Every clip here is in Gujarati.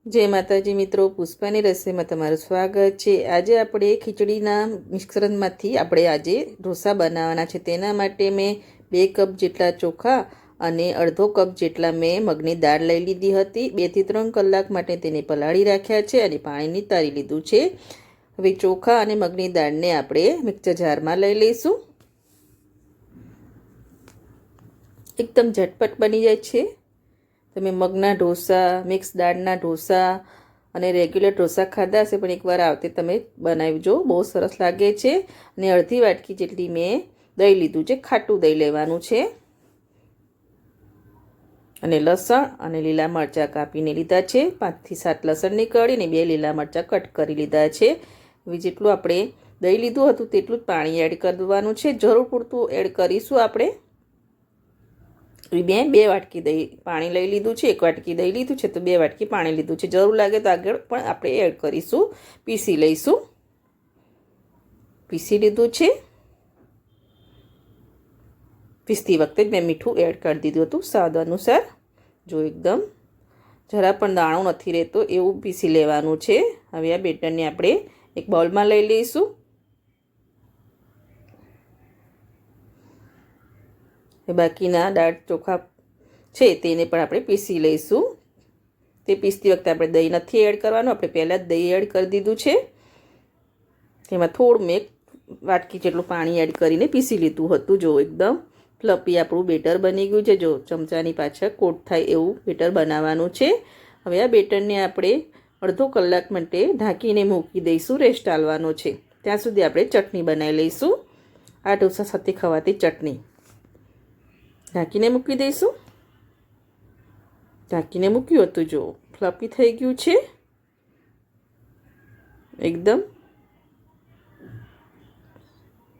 જય માતાજી મિત્રો, પુષ્પાની રસોઈમાં તમારું સ્વાગત છે। આજે આપણે ખીચડીના મિશ્રણમાંથી આપણે આજે ઢોસા બનાવવાના છે। તેના માટે મેં 2 કપ જેટલા ચોખા અને અડધો કપ જેટલા મેં મગની દાળ લઈ લીધી હતી। 2 થી 3 કલાક માટે તેને પલાળી રાખ્યા છે અને પાણી નિતારી લીધું છે। હવે ચોખા અને મગની દાળને આપણે મિક્સર જારમાં લઈ લઈશું। એકદમ ઝટપટ બની જાય છે। તમે મગના ઢોસા, મિક્સ દાળના ઢોસા અને રેગ્યુલર ઢોસા ખાધા હશે, પણ એકવાર આવતે તમે બનાવજો, બહુ સરસ લાગે છે। અને અડધી વાટકી જેટલી મેં દહીં લીધું છે, ખાટું દહીં લેવાનું છે। અને લસણ અને લીલા મરચાં કાપીને લીધા છે। 5 થી 7 લસણની કળી અને 2 લીલા મરચાં કટ કરી લીધા છે। હવે જેટલું આપણે દહીં લીધું હતું તેટલું જ પાણી એડ કરી દેવાનું છે। જરૂર પૂરતું એડ કરીશું આપણે। મેં 2 વાટકી દહીં પાણી લઈ લીધું છે। 1 વાટકી દહીં લીધું છે તો 2 વાટકી પાણી લીધું છે। જરૂર લાગે તો આગળ પણ આપણે એડ કરીશું, પીસી લઈશું। પીસી લીધું છે। પીસતી વખતે જ મેં મીઠું એડ કરી દીધું હતું સ્વાદ અનુસાર। જો એકદમ જરા પણ દાણો નથી રહેતો એવું પીસી લેવાનું છે। હવે આ બેટરને આપણે એક બાઉલમાં લઈ લઈશું। બાકીના દાળ ચોખા છે તેને પણ આપણે પીસી લઈશું। તે પીસતી વખતે આપણે દહીં નથી એડ કરવાનું, આપણે પહેલાં જ દહીં એડ કરી દીધું છે। તેમાં થોડું મેં 1 વાટકી જેટલું પાણી એડ કરીને પીસી લીધું હતું। જો એકદમ ફ્લફી આપણું બેટર બની ગયું છે। જો ચમચાની પાછળ કોટ થાય એવું બેટર બનાવવાનું છે। હવે આ બેટરને આપણે અડધો કલાક માટે ઢાંકીને મૂકી દઈશું, રેસ્ટ આલવાનો છે। ત્યાં સુધી આપણે ચટણી બનાવી લઈશું, આ ઢોસા સાથે ખવાતી ચટણી। ઢાંકીને મૂકી દઈશું। ઢાંકીને મૂક્યું હતું, જો ફ્લફી થઈ ગયું છે, એકદમ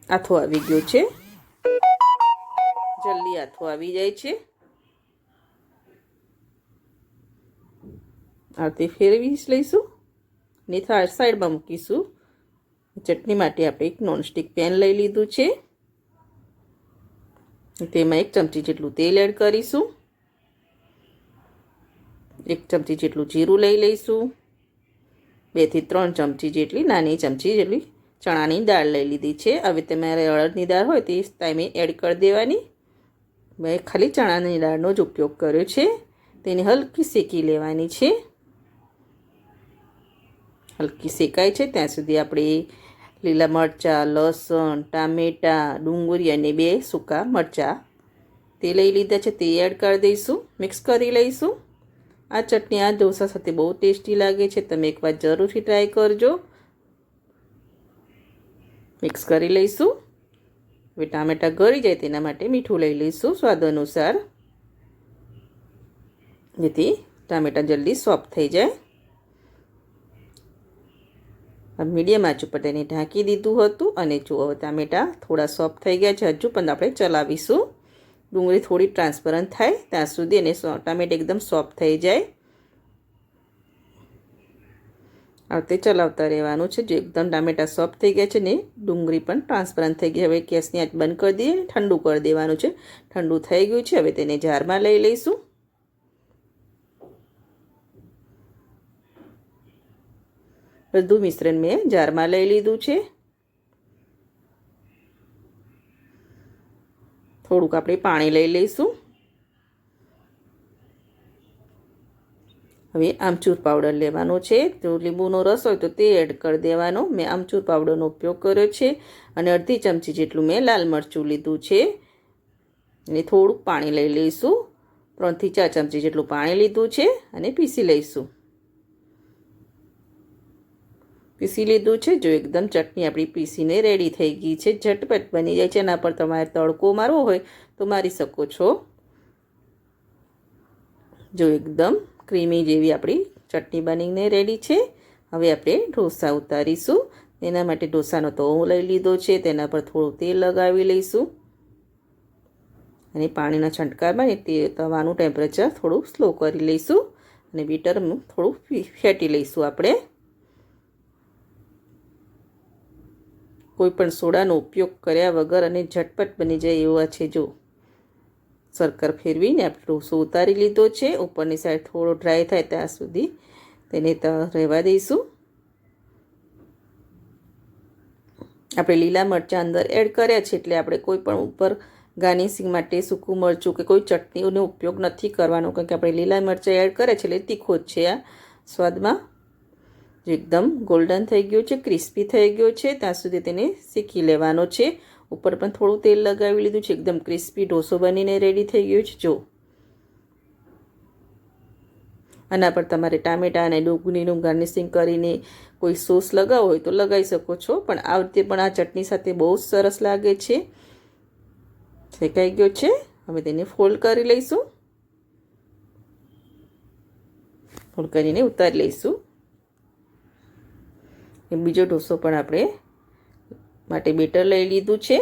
આથો આવી ગયો છે, જલ્દી આથો આવી જાય છે। આથી ફેરવી લઈશું ને સાઈડમાં મૂકીશું। ચટણી માટે આપણે એક નોનસ્ટિક પેન લઈ લીધું છે। તેમાં 1 ચમચી જેટલું તેલ એડ કરીશું। 1 ચમચી જેટલું જીરું લઈ લઈશું। 2 થી 3 ચમચી જેટલી નાની ચમચી જેટલી ચણાની દાળ લઈ લીધી છે। હવે તમારે અડદની દાળ હોય તે ટાઈમે એડ કરી દેવાની। મેં ખાલી ચણાની દાળનો જ ઉપયોગ કર્યો છે। તેને હલકી શેકી લેવાની છે। હલકી શેકાય છે ત્યાં સુધી આપણે લીલા મરચાં, લસણ, ટામેટાં, ડુંગળી અને 2 સૂકા મરચાં તે લઈ લીધા છે, તે એડ કરી દઈશું, મિક્સ કરી લઈશું। આ ચટણી આ ઢોસા સાથે બહુ ટેસ્ટી લાગે છે, તમે એકવાર જરૂરથી ટ્રાય કરજો। મિક્સ કરી લઈશું। હવે ટામેટાં ગળી જાય તેના માટે મીઠું લઈ લઈશું સ્વાદ અનુસાર, જેથી ટામેટાં જલ્દી સોફ્ટ થઈ જાય। મીડિયમ આંચ ઉપર તેને ઢાંકી દીધું હતું અને જો હવે ટામેટાં થોડા સોફ્ટ થઈ ગયા છે, હજુ પણ આપણે ચલાવીશું। ડુંગળી થોડી ટ્રાન્સપરન્ટ થાય ત્યાં સુધી અને ટામેટાં એકદમ સોફ્ટ થઈ જાય આવતે ચલાવતા રહેવાનું છે। જો એકદમ ટામેટાં સોફ્ટ થઈ ગયા છે ને ડુંગળી પણ ટ્રાન્સપરન્ટ થઈ ગઈ, હવે ગેસની આંચ બંધ કરી દઈએ, ઠંડુ કરી દેવાનું છે। ઠંડુ થઈ ગયું છે, હવે તેને જારમાં લઈ લઈશું। બધું મિશ્રણ મેં જારમાં લઈ લીધું છે। થોડુંક આપણે પાણી લઈ લઈશું। હવે આમચૂર પાવડર લેવાનો છે, જો લીંબુનો રસ હોય તો તે એડ કરી દેવાનો। મેં આમચૂર પાવડરનો ઉપયોગ કર્યો છે અને અડધી ચમચી જેટલું મેં લાલ મરચું લીધું છે અને થોડુંક પાણી લઈ લઈશું। 3 થી 4 ચમચી જેટલું પાણી લીધું છે અને પીસી લઈશું। પીસી લીધું છે, જો એકદમ ચટણી આપણી પીસીને રેડી થઈ ગઈ છે, ઝટપટ બની જાય છે। એના પર તમારે તડકો મારવો હોય તો મારી શકો છો। જો એકદમ ક્રીમી જેવી આપણી ચટણી બનીને રેડી છે। હવે આપણે ઢોસા ઉતારીશું। એના માટે ઢોસાનો તવો લઈ લીધો છે, તેના પર થોડું તેલ લગાવી લઈશું અને પાણીના છંટકાવમાં તે તવાનું ટેમ્પરેચર થોડું સ્લો કરી લઈશું અને બીટર થોડું ફેટી લઈશું આપણે। કોઈ પણ સોડાનો ઉપયોગ કર્યા વગર અને ઝટપટ બની જાય એવા છે। જો સર્કલ ફેરવીને આપણે ઢોસો ઉતારી લીધો છે। ઉપરની સાઈડ થોડો ડ્રાય થાય ત્યાં સુધી તેને રહેવા દઈશું. આપણે લીલા મરચાં અંદર એડ કર્યા છે એટલે આપણે કોઈ પણ ઉપર ગાર્નિશિંગ માટે સૂકું મરચું કે કોઈ ચટણીનો ઉપયોગ નથી કરવાનો, કારણ કે આપણે લીલા મરચાં એડ કર્યા છે એટલે તીખો જ છે આ સ્વાદમાં. જે એકદમ ગોલ્ડન થઈ ગયું છે, ક્રિસ્પી થઈ ગયો છે, ત્યાં સુધી તેને શેકી લેવાનો છે. ઉપર પણ થોડું તેલ લગાવી લીધું છે. એકદમ ક્રિસ્પી ઢોસો બનીને રેડી થઈ ગયું છે. જો આના પર તમારે ટામેટાં અને ડુંગળીનું ગાર્નિશિંગ કરીને કોઈ સોસ લગાવો હોય તો લગાવી શકો છો, પણ આ રીતે પણ આ ચટણી સાથે બહુ જ સરસ લાગે છે. શેકાઈ ગયો છે. હવે તેને ફોલ્ડ કરી લઈશું. ફોલ્ડ કરીને ઉતારી લઈશું. બીજો ઢોસો પણ આપણે માટે બેટર લઈ લીધું છે.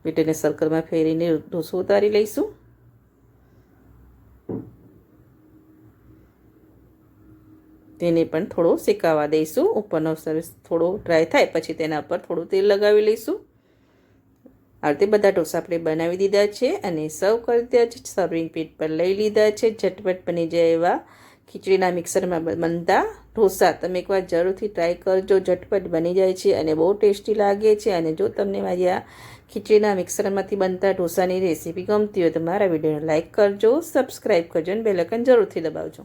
બેટરને સર્કલમાં ફેરીને ઢોસો ઉતારી લઈશું. તેને પણ થોડો શેકાવા દઈશું. ઉપરનો સરસ થોડો ડ્રાય થાય પછી તેના પર થોડું તેલ લગાવી લઈશું. આ રીતે બધા ઢોસા આપણે બનાવી દીધા છે અને સર્વ કરી દીધા છે. સર્વિંગ પ્લેટ પર લઈ લીધા છે. ઝટપટ બની જાય એવા ખીચડીના મિક્સરમાં બનતા ઢોસા તમે એકવાર જરૂરથી ટ્રાય કરજો. ઝટપટ બની જાય છે અને બહુ ટેસ્ટી લાગે છે. અને જો તમને મારી આ ખીચડીના મિક્સરમાંથી બનતા ઢોસાની રેસીપી ગમતી હોય તો મારા વિડીયોને લાઇક કરજો, સબસ્ક્રાઈબ કરજો અને બેલ આઇકન જરૂરથી દબાવજો.